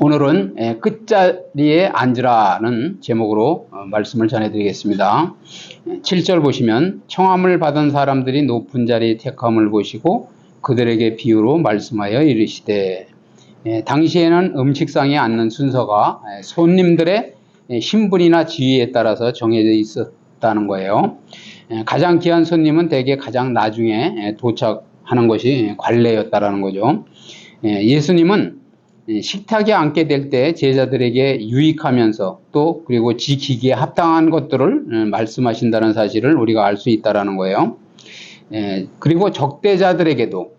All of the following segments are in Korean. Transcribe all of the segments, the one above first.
오늘은 끝자리에 앉으라는 제목으로 말씀을 전해드리겠습니다. 7절 보시면 청함을 받은 사람들이 높은 자리에 택함을 보시고 그들에게 비유로 말씀하여 이르시되, 당시에는 음식상에 앉는 순서가 손님들의 신분이나 지위에 따라서 정해져 있었다는 거예요. 가장 귀한 손님은 대개 가장 나중에 도착하는 것이 관례였다라는 거죠. 예수님은 식탁에 앉게 될 때 제자들에게 유익하면서 또 그리고 지키기에 합당한 것들을 말씀하신다는 사실을 우리가 알 수 있다라는 거예요. 그리고 적대자들에게도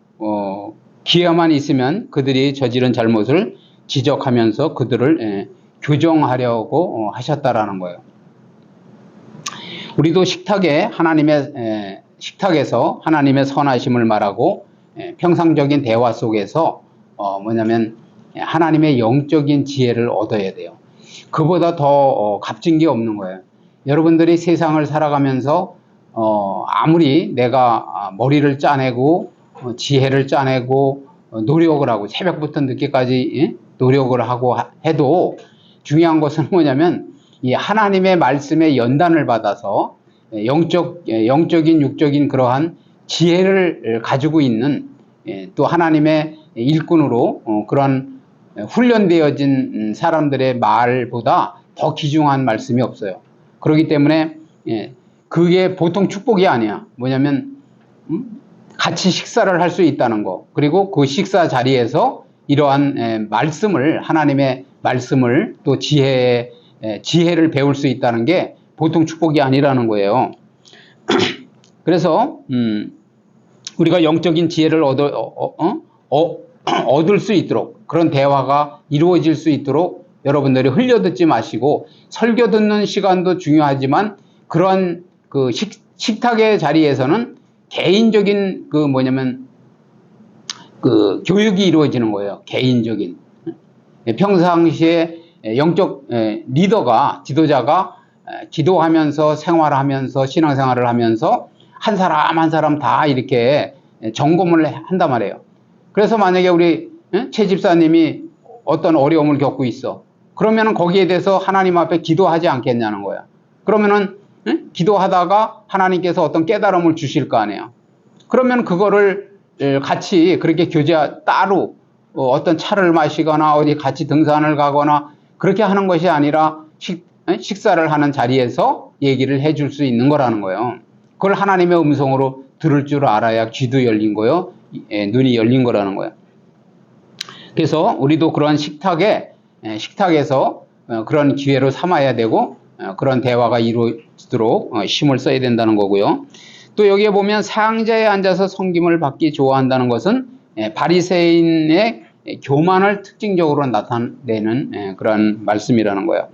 기회만 있으면 그들이 저지른 잘못을 지적하면서 그들을 교정하려고 하셨다라는 거예요. 우리도 식탁에서 하나님의 선하심을 말하고 평상적인 대화 속에서 하나님의 영적인 지혜를 얻어야 돼요. 그보다 더 값진 게 없는 거예요. 여러분들이 세상을 살아가면서 아무리 내가 머리를 짜내고 지혜를 짜내고 노력을 하고 새벽부터 늦게까지 노력을 하고 해도 중요한 것은 뭐냐면 이 하나님의 말씀에 연단을 받아서 영적인 육적인 그러한 지혜를 가지고 있는 또 하나님의 일꾼으로 그런 훈련되어진 사람들의 말보다 더 귀중한 말씀이 없어요. 그렇기 때문에 그게 보통 축복이 아니야. 뭐냐면 같이 식사를 할 수 있다는 거, 그리고 그 식사 자리에서 이러한 말씀을, 하나님의 말씀을 또 지혜를 배울 수 있다는 게 보통 축복이 아니라는 거예요. 그래서 우리가 영적인 지혜를 얻을 수 있도록, 그런 대화가 이루어질 수 있도록 여러분들이 흘려듣지 마시고, 설교 듣는 시간도 중요하지만 그런 그 식탁의 자리에서는 개인적인 교육이 이루어지는 거예요. 개인적인. 평상시에 영적 리더가, 지도자가 기도하면서 생활하면서 신앙생활을 하면서 한 사람 한 사람 다 이렇게 점검을 한단 말이에요. 그래서 만약에 우리 최 집사님이 어떤 어려움을 겪고 있어. 그러면은 거기에 대해서 하나님 앞에 기도하지 않겠냐는 거야. 그러면은 기도하다가 하나님께서 어떤 깨달음을 주실 거 아니에요. 그러면 그거를 같이 그렇게 따로 어떤 차를 마시거나 어디 같이 등산을 가거나 그렇게 하는 것이 아니라 식사를 하는 자리에서 얘기를 해줄 수 있는 거라는 거예요. 그걸 하나님의 음성으로 들을 줄 알아야 귀도 열린 거요, 눈이 열린 거라는 거예요. 그래서 우리도 그런 식탁에서 그런 기회로 삼아야 되고, 그런 대화가 이루어지도록 힘을 써야 된다는 거고요. 또 여기에 보면 상자에 앉아서 섬김을 받기 좋아한다는 것은 바리새인의 교만을 특징적으로 나타내는 그런 말씀이라는 거예요.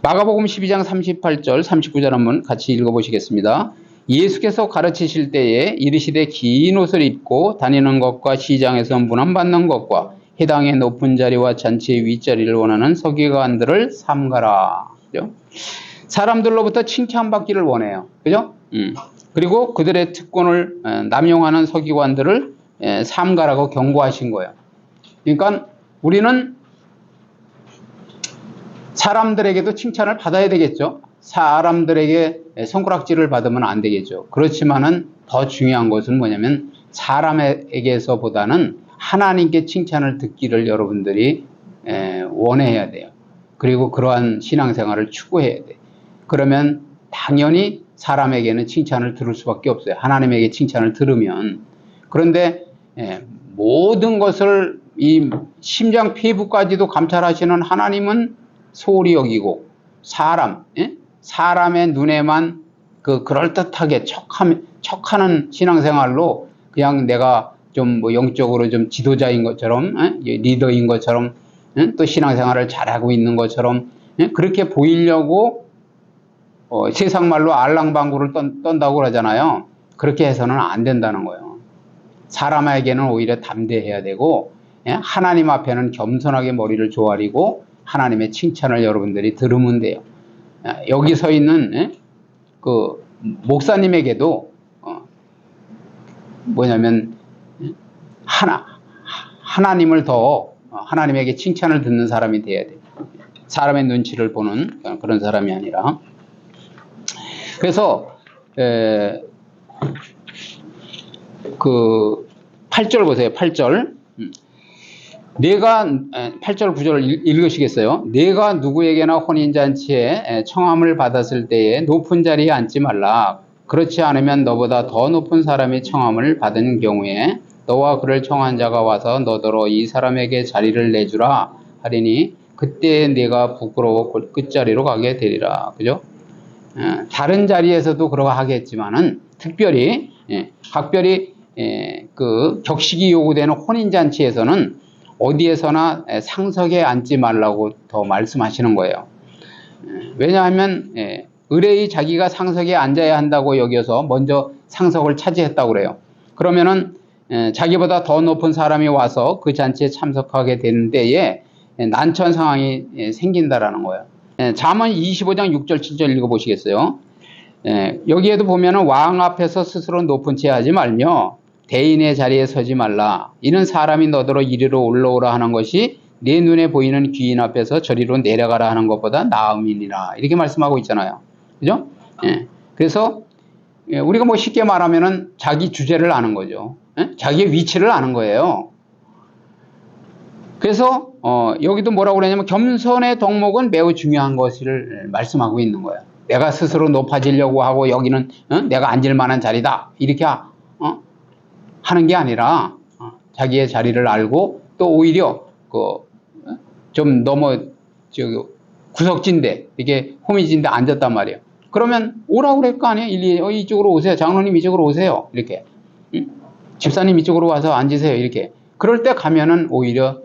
마가복음 12장 38절 39절 한번 같이 읽어보시겠습니다. 예수께서 가르치실 때에 이르시되 긴 옷을 입고 다니는 것과 시장에서 문안받는 것과 해당의 높은 자리와 잔치의 윗자리를 원하는 서기관들을 삼가라. 그죠? 사람들로부터 칭찬받기를 원해요. 그죠? 그리고 그들의 특권을 남용하는 서기관들을 삼가라고 경고하신 거예요. 그러니까 우리는 사람들에게도 칭찬을 받아야 되겠죠. 사람들에게 손가락질을 받으면 안 되겠죠. 그렇지만은 더 중요한 것은 뭐냐면 사람에게서보다는 하나님께 칭찬을 듣기를 여러분들이 원해야 돼요. 그리고 그러한 신앙생활을 추구해야 돼요. 그러면 당연히 사람에게는 칭찬을 들을 수밖에 없어요. 하나님에게 칭찬을 들으면. 그런데 모든 것을 이 심장 피부까지도 감찰하시는 하나님은 소홀히 여기고, 사람의 눈에만 그럴듯하게 척하는 신앙생활로 그냥 내가 좀 영적으로 좀 지도자인 것처럼, 리더인 것처럼, 또 신앙생활을 잘하고 있는 것처럼 그렇게 보이려고 세상 말로 알랑방구를 떤다고 그러잖아요. 그렇게 해서는 안 된다는 거예요. 사람에게는 오히려 담대해야 되고, 하나님 앞에는 겸손하게 머리를 조아리고 하나님의 칭찬을 여러분들이 들으면 돼요. 여기 서 있는 그 목사님에게도 하나님을 더 하나님에게 칭찬을 듣는 사람이 돼야 돼. 사람의 눈치를 보는 그런 사람이 아니라. 그래서 그 8절 보세요. 8절. 내가 8절 9절을 읽으시겠어요? 내가 누구에게나 혼인잔치에 청함을 받았을 때에 높은 자리에 앉지 말라. 그렇지 않으면 너보다 더 높은 사람이 청함을 받은 경우에 너와 그를 청한 자가 와서 너더러 이 사람에게 자리를 내주라 하리니 그때 내가 부끄러워 끝자리로 가게 되리라. 그죠? 다른 자리에서도 그러고 하겠지만은 특별히 각별히 그 격식이 요구되는 혼인잔치에서는 어디에서나 상석에 앉지 말라고 더 말씀하시는 거예요. 왜냐하면 의뢰이 자기가 상석에 앉아야 한다고 여겨서 먼저 상석을 차지했다고 그래요. 그러면은 자기보다 더 높은 사람이 와서 그 잔치에 참석하게 되는 때에 난처한 상황이 생긴다라는 거예요. 잠언 25장 6절 7절 읽어보시겠어요? 여기에도 보면은 왕 앞에서 스스로 높은 채 하지 말며 대인의 자리에 서지 말라. 이는 사람이 너더러 이리로 올라오라 하는 것이 내 눈에 보이는 귀인 앞에서 저리로 내려가라 하는 것보다 나음이니라. 이렇게 말씀하고 있잖아요. 그죠? 그래서 우리가 뭐 쉽게 말하면은 자기 주제를 아는 거죠. 자기의 위치를 아는 거예요. 그래서 여기도 뭐라고 그러냐면 겸손의 덕목은 매우 중요한 것을 말씀하고 있는 거예요. 내가 스스로 높아지려고 하고 여기는 내가 앉을 만한 자리다. 이렇게 하는 게 아니라 자기의 자리를 알고 또 오히려 좀 너무 구석진데 이게 호미진데 앉았단 말이에요. 그러면 오라고 그럴 거 아니에요. 이쪽으로 오세요. 장로님 이쪽으로 오세요. 이렇게 집사님 이쪽으로 와서 앉으세요. 이렇게 그럴 때 가면은 오히려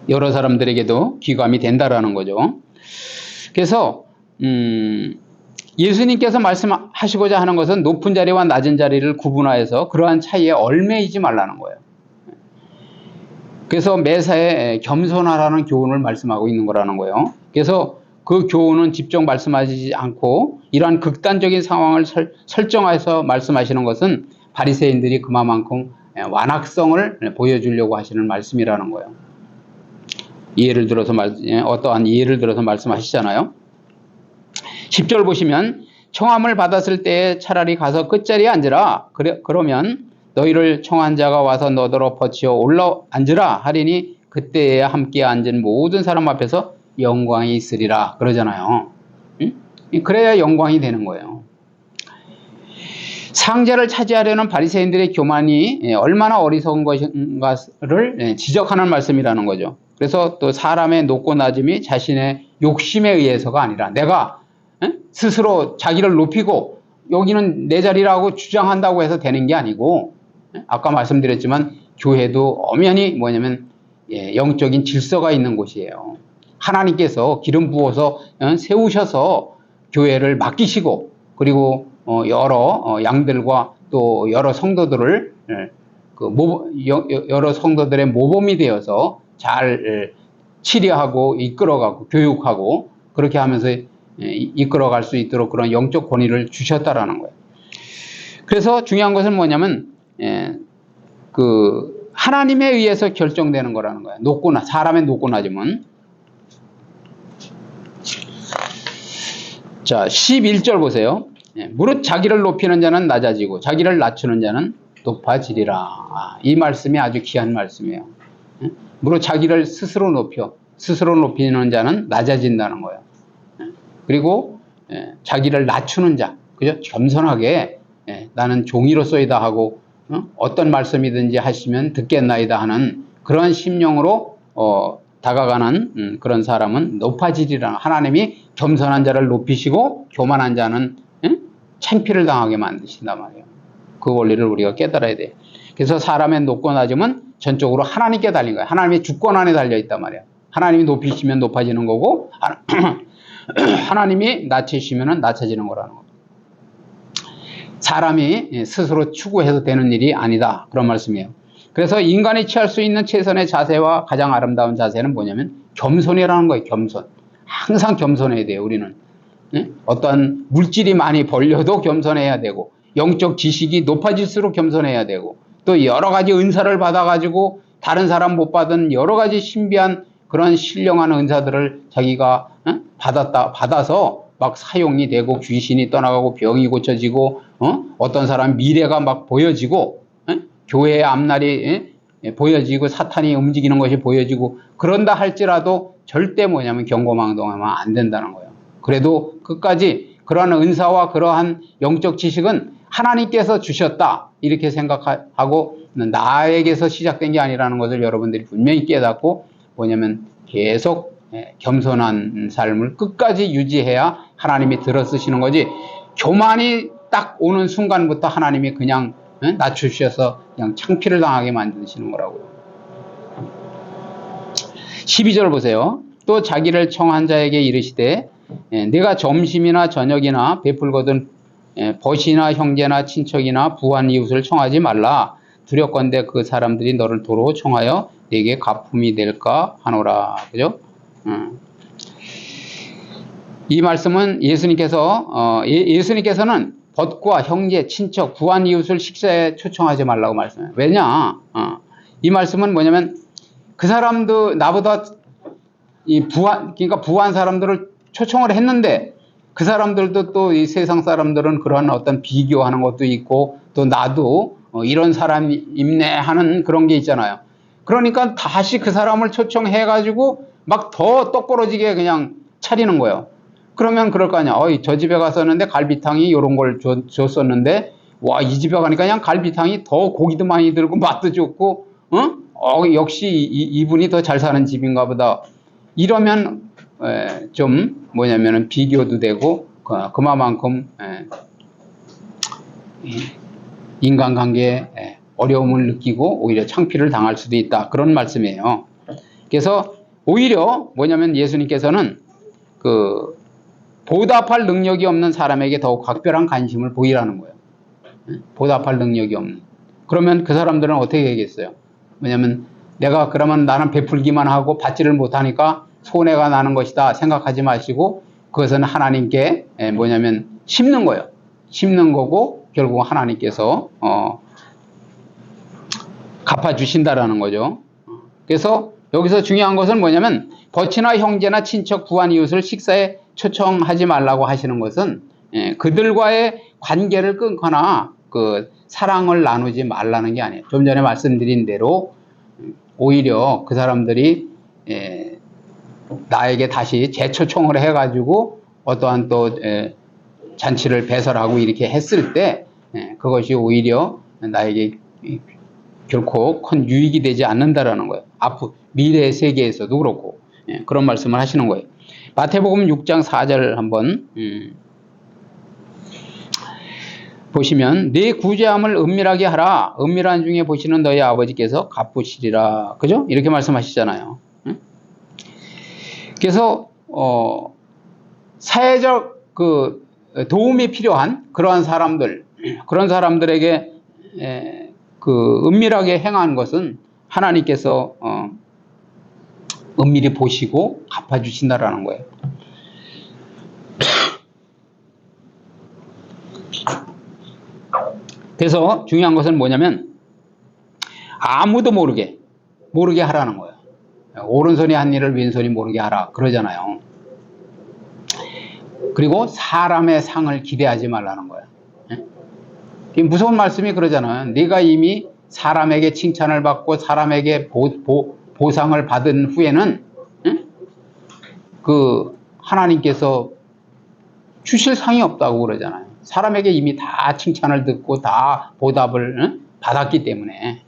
여러 사람들에게도 귀감이 된다라는 거죠. 그래서 예수님께서 말씀하시고자 하는 것은 높은 자리와 낮은 자리를 구분하여서 그러한 차이에 얽매이지 말라는 거예요. 그래서 매사에 겸손하라는 교훈을 말씀하고 있는 거라는 거예요. 그래서 그 교훈은 직접 말씀하시지 않고 이러한 극단적인 상황을 설정해서 말씀하시는 것은 바리새인들이 그만큼 완악성을 보여주려고 하시는 말씀이라는 거예요. 예를 들어서 어떠한 예를 들어서 말씀하시잖아요. 10절 보시면 청함을 받았을 때에 차라리 가서 끝자리에 앉으라. 그러면 너희를 청한 자가 와서 너더러 퍼치어 올라 앉으라 하리니 그때에 함께 앉은 모든 사람 앞에서 영광이 있으리라 그러잖아요. 그래야 영광이 되는 거예요. 상자를 차지하려는 바리새인들의 교만이 얼마나 어리석은 것인가를 지적하는 말씀이라는 거죠. 그래서 또 사람의 높고 낮음이 자신의 욕심에 의해서가 아니라 내가 스스로 자기를 높이고 여기는 내 자리라고 주장한다고 해서 되는 게 아니고 아까 말씀드렸지만 교회도 엄연히 뭐냐면 영적인 질서가 있는 곳이에요. 하나님께서 기름 부어서 세우셔서 교회를 맡기시고 그리고 여러 양들과 또 여러 성도들을 여러 성도들의 모범이 되어서 잘 치료하고 이끌어가고 교육하고 그렇게 하면서 이끌어갈 수 있도록 그런 영적 권위를 주셨다라는 거예요. 그래서 중요한 것은 뭐냐면 하나님에 의해서 결정되는 거라는 거예요. 사람의 높고 낮음은. 자, 11절 보세요. 무릇 자기를 높이는 자는 낮아지고 자기를 낮추는 자는 높아지리라. 이 말씀이 아주 귀한 말씀이에요. 무릇 자기를 스스로 높이는 자는 낮아진다는 거예요. 그리고 자기를 낮추는 자, 그죠? 겸손하게 나는 종이로소이다 하고 어떤 말씀이든지 하시면 듣겠나이다 하는 그런 심령으로 다가가는 그런 사람은 높아지리라. 하나님이 겸손한 자를 높이시고 교만한 자는 창피를 당하게 만드신단 말이에요. 그 원리를 우리가 깨달아야 돼요. 그래서 사람의 높고 낮음은 전적으로 하나님께 달린 거예요. 하나님의 주권 안에 달려 있단 말이에요. 하나님이 높이시면 높아지는 거고 하나님이 낮추시면 낮아지는 거라는 겁니다. 사람이 스스로 추구해서 되는 일이 아니다. 그런 말씀이에요. 그래서 인간이 취할 수 있는 최선의 자세와 가장 아름다운 자세는 뭐냐면 겸손이라는 거예요. 겸손. 항상 겸손해야 돼요. 우리는. 어떤 물질이 많이 벌려도 겸손해야 되고 영적 지식이 높아질수록 겸손해야 되고 또 여러 가지 은사를 받아가지고 다른 사람 못 받은 여러 가지 신비한 그런 신령한 은사들을 자기가 받아서 막 사용이 되고 귀신이 떠나가고 병이 고쳐지고 어떤 사람 미래가 막 보여지고 교회의 앞날이 보여지고 사탄이 움직이는 것이 보여지고 그런다 할지라도 절대 뭐냐면 경고망동하면 안 된다는 거예요. 그래도 끝까지 그러한 은사와 그러한 영적 지식은 하나님께서 주셨다 이렇게 생각하고 나에게서 시작된 게 아니라는 것을 여러분들이 분명히 깨닫고 뭐냐면 계속 겸손한 삶을 끝까지 유지해야 하나님이 들어쓰시는 거지. 교만이 딱 오는 순간부터 하나님이 그냥 낮추셔서 그냥 창피를 당하게 만드시는 거라고요. 12절 보세요. 또 자기를 청한 자에게 이르시되 내가 점심이나 저녁이나 베풀거든 벗이나 형제나 친척이나 부한 이웃을 청하지 말라. 두렵건대 그 사람들이 너를 도로 청하여 내게 가품이 될까 하노라. 그죠? 이 말씀은 예수님께서는 벗과 형제, 친척, 부한 이웃을 식사에 초청하지 말라고 말씀해요. 왜냐? 이 말씀은 뭐냐면 그 사람도 나보다 그러니까 부한 사람들을 초청을 했는데 그 사람들도 또 이 세상 사람들은 그런 어떤 비교하는 것도 있고 또 나도 이런 사람이네 하는 그런 게 있잖아요. 그러니까 다시 그 사람을 초청해가지고 막 더 똑부러지게 그냥 차리는 거예요. 그러면 그럴 거 아니야. 저 집에 갔었는데 갈비탕이 이런 걸 줬었는데 와, 이 집에 가니까 그냥 갈비탕이 더 고기도 많이 들고 맛도 좋고 역시 이분이 더 잘 사는 집인가 보다. 이러면 좀 뭐냐면은 비교도 되고 그만큼 인간관계에 어려움을 느끼고 오히려 창피를 당할 수도 있다. 그런 말씀이에요. 그래서 오히려 뭐냐면 예수님께서는 보답할 능력이 없는 사람에게 더욱 각별한 관심을 보이라는 거예요. 보답할 능력이 없는. 그러면 그 사람들은 어떻게 하겠어요? 왜냐면 그러면 나는 베풀기만 하고 받지를 못하니까 손해가 나는 것이다 생각하지 마시고 그것은 하나님께 뭐냐면 심는 거예요. 심는 거고 결국 하나님께서 갚아주신다라는 거죠. 그래서 여기서 중요한 것은 뭐냐면 벗이나 형제나 친척 부한 이웃을 식사에 초청하지 말라고 하시는 것은 그들과의 관계를 끊거나 사랑을 나누지 말라는 게 아니에요. 좀 전에 말씀드린 대로 오히려 그 사람들이 나에게 다시 재초청을 해가지고 어떠한 또 잔치를 배설하고 이렇게 했을 때 그것이 오히려 나에게 결코 큰 유익이 되지 않는다라는 거예요. 미래의 세계에서도 그렇고 그런 말씀을 하시는 거예요. 마태복음 6장 4절 한번 보시면 네 구제함을 은밀하게 하라. 은밀한 중에 보시는 너희 아버지께서 갚으시리라. 그죠? 이렇게 말씀하시잖아요. 그래서 사회적 도움이 필요한 그러한 사람들, 그런 사람들에게 은밀하게 행한 것은 하나님께서 은밀히 보시고 갚아주신다라는 거예요. 그래서 중요한 것은 뭐냐면 아무도 모르게 하라는 거예요. 오른손이 한 일을 왼손이 모르게 하라 그러잖아요. 그리고 사람의 상을 기대하지 말라는 거예요. 무서운 말씀이 그러잖아요. 네가 이미 사람에게 칭찬을 받고 사람에게 보상을 받은 후에는 하나님께서 주실 상이 없다고 그러잖아요. 사람에게 이미 다 칭찬을 듣고 다 보답을 받았기 때문에.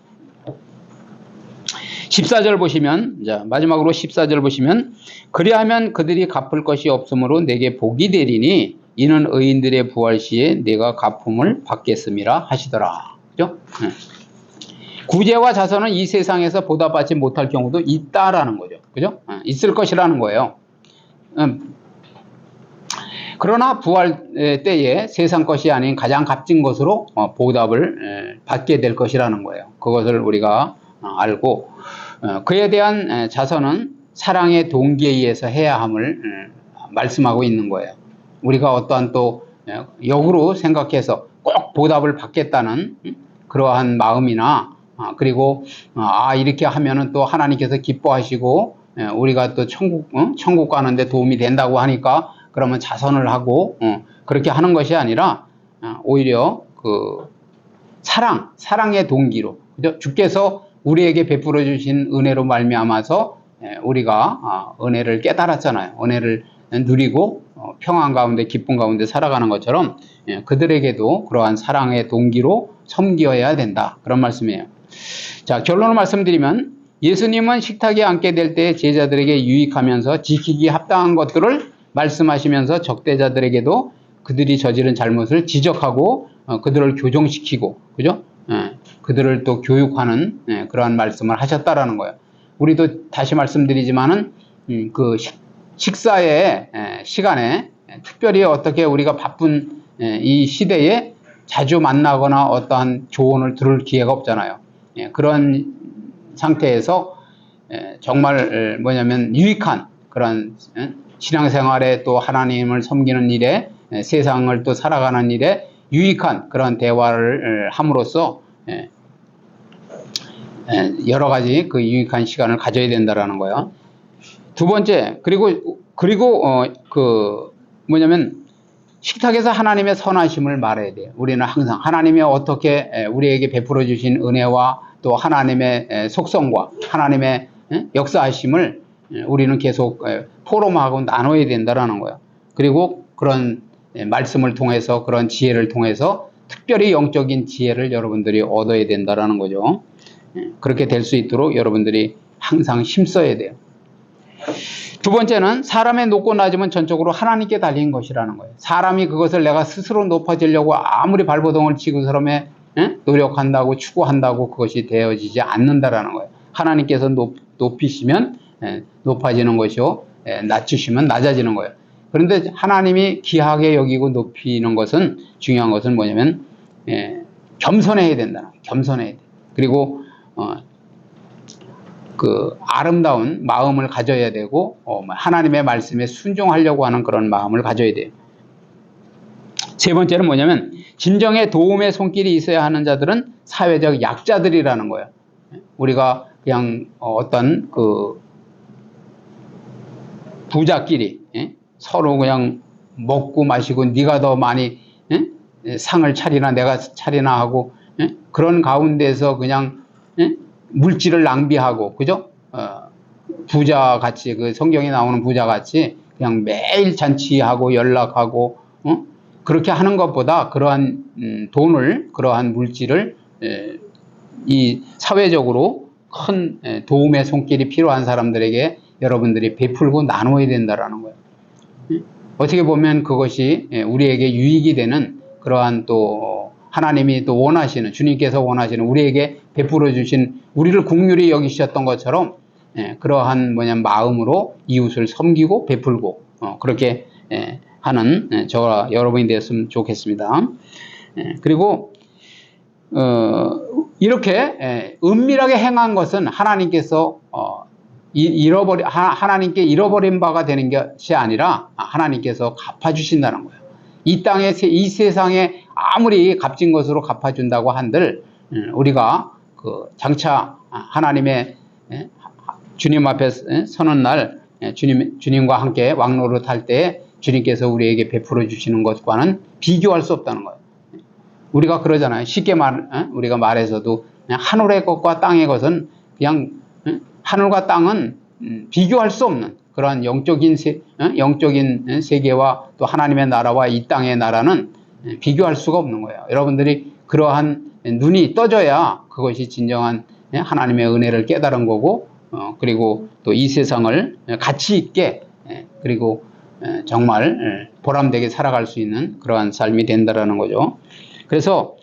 14절 보시면, 마지막으로 14절 보시면, 그리하면 그들이 갚을 것이 없으므로 내게 복이 되리니 이는 의인들의 부활 시에 내가 갚음을 받겠음이라 하시더라. 그죠? 구제와 자선은 이 세상에서 보답받지 못할 경우도 있다라는 거죠. 그죠? 있을 것이라는 거예요. 그러나 부활 때에 세상 것이 아닌 가장 값진 것으로 보답을 받게 될 것이라는 거예요. 그것을 우리가 알고 그에 대한 자선은 사랑의 동기에 의해서 해야 함을 말씀하고 있는 거예요. 우리가 어떠한 또 역으로 생각해서 꼭 보답을 받겠다는 그러한 마음이나 그리고 이렇게 하면은 또 하나님께서 기뻐하시고 우리가 또 천국 가는데 도움이 된다고 하니까 그러면 자선을 하고 그렇게 하는 것이 아니라 오히려 그 사랑의 동기로, 그죠? 주께서 우리에게 베풀어 주신 은혜로 말미암아서 우리가 은혜를 깨달았잖아요. 은혜를 누리고 평안 가운데 기쁨 가운데 살아가는 것처럼 그들에게도 그러한 사랑의 동기로 섬겨야 된다, 그런 말씀이에요. 자, 결론을 말씀드리면 예수님은 식탁에 앉게 될 때 제자들에게 유익하면서 지키기 합당한 것들을 말씀하시면서 적대자들에게도 그들이 저지른 잘못을 지적하고 그들을 교정시키고, 그죠? 그들을 또 교육하는 그러한 말씀을 하셨다라는 거예요. 우리도 다시 말씀드리지만은 그 식사의 시간에 특별히 어떻게 우리가 바쁜 이 시대에 자주 만나거나 어떠한 조언을 들을 기회가 없잖아요. 그런 상태에서 정말 뭐냐면 유익한 그런 신앙생활에 또 하나님을 섬기는 일에 세상을 또 살아가는 일에 유익한 그런 대화를 함으로써 여러 가지 그 유익한 시간을 가져야 된다라는 거예요. 두 번째, 그리고 그 뭐냐면 식탁에서 하나님의 선하심을 말해야 돼요. 우리는 항상 하나님이 어떻게 우리에게 베풀어 주신 은혜와 또 하나님의 속성과 하나님의 역사하심을 우리는 계속 포럼하고 나눠야 된다라는 거예요. 그리고 그런 말씀을 통해서, 그런 지혜를 통해서 특별히 영적인 지혜를 여러분들이 얻어야 된다라는 거죠. 그렇게 될 수 있도록 여러분들이 항상 힘써야 돼요. 두 번째는 사람의 높고 낮음은 전적으로 하나님께 달린 것이라는 거예요. 사람이 그것을 내가 스스로 높아지려고 아무리 발버둥을 치고 사람의 노력한다고 추구한다고 그것이 되어지지 않는다라는 거예요. 하나님께서 높이시면 높아지는 것이요, 낮추시면 낮아지는 거예요. 그런데 하나님이 귀하게 여기고 높이는 것은, 중요한 것은 뭐냐면 겸손해야 된다. 겸손해야 돼. 그리고 그 아름다운 마음을 가져야 되고 하나님의 말씀에 순종하려고 하는 그런 마음을 가져야 돼요. 세 번째는 뭐냐면 진정의 도움의 손길이 있어야 하는 자들은 사회적 약자들이라는 거예요. 우리가 그냥 어떤 그 부자끼리 서로 그냥 먹고 마시고 네가 더 많이 상을 차리나 내가 차리나 하고 그런 가운데서 그냥 물질을 낭비하고, 그죠? 부자같이, 그 성경에 나오는 부자같이 그냥 매일 잔치하고 연락하고 그렇게 하는 것보다 그러한 돈을, 그러한 물질을 이 사회적으로 큰 도움의 손길이 필요한 사람들에게 여러분들이 베풀고 나눠야 된다라는 거예요. 어떻게 보면 그것이 우리에게 유익이 되는 그러한 또 하나님이 또 원하시는, 주님께서 원하시는 우리에게 베풀어 주신, 우리를 긍휼히 여기셨던 것처럼 그러한 마음으로 이웃을 섬기고 베풀고 그렇게 하는 저와 여러분이 되었으면 좋겠습니다. 그리고 이렇게 은밀하게 행한 것은 하나님께서 하나님께 잃어버린 바가 되는 것이 아니라 하나님께서 갚아주신다는 거예요. 이 세상에 아무리 값진 것으로 갚아준다고 한들 우리가 그 장차 하나님의 주님 앞에 서는 날 주님과 함께 왕노릇 할 때 주님께서 우리에게 베풀어 주시는 것과는 비교할 수 없다는 거예요. 우리가 그러잖아요. 쉽게 우리가 말해서도 그냥 하늘의 것과 땅의 것은 그냥 하늘과 땅은 비교할 수 없는 그러한 영적인 세계와 또 하나님의 나라와 이 땅의 나라는 비교할 수가 없는 거예요. 여러분들이 그러한 눈이 떠져야 그것이 진정한 하나님의 은혜를 깨달은 거고, 그리고 또 이 세상을 가치 있게 그리고 정말 보람되게 살아갈 수 있는 그러한 삶이 된다라는 거죠. 그래서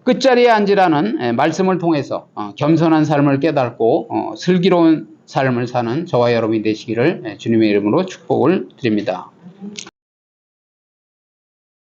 끝자리에 앉으라는 말씀을 통해서 겸손한 삶을 깨닫고 슬기로운 삶을 사는 저와 여러분이 되시기를 주님의 이름으로 축복을 드립니다.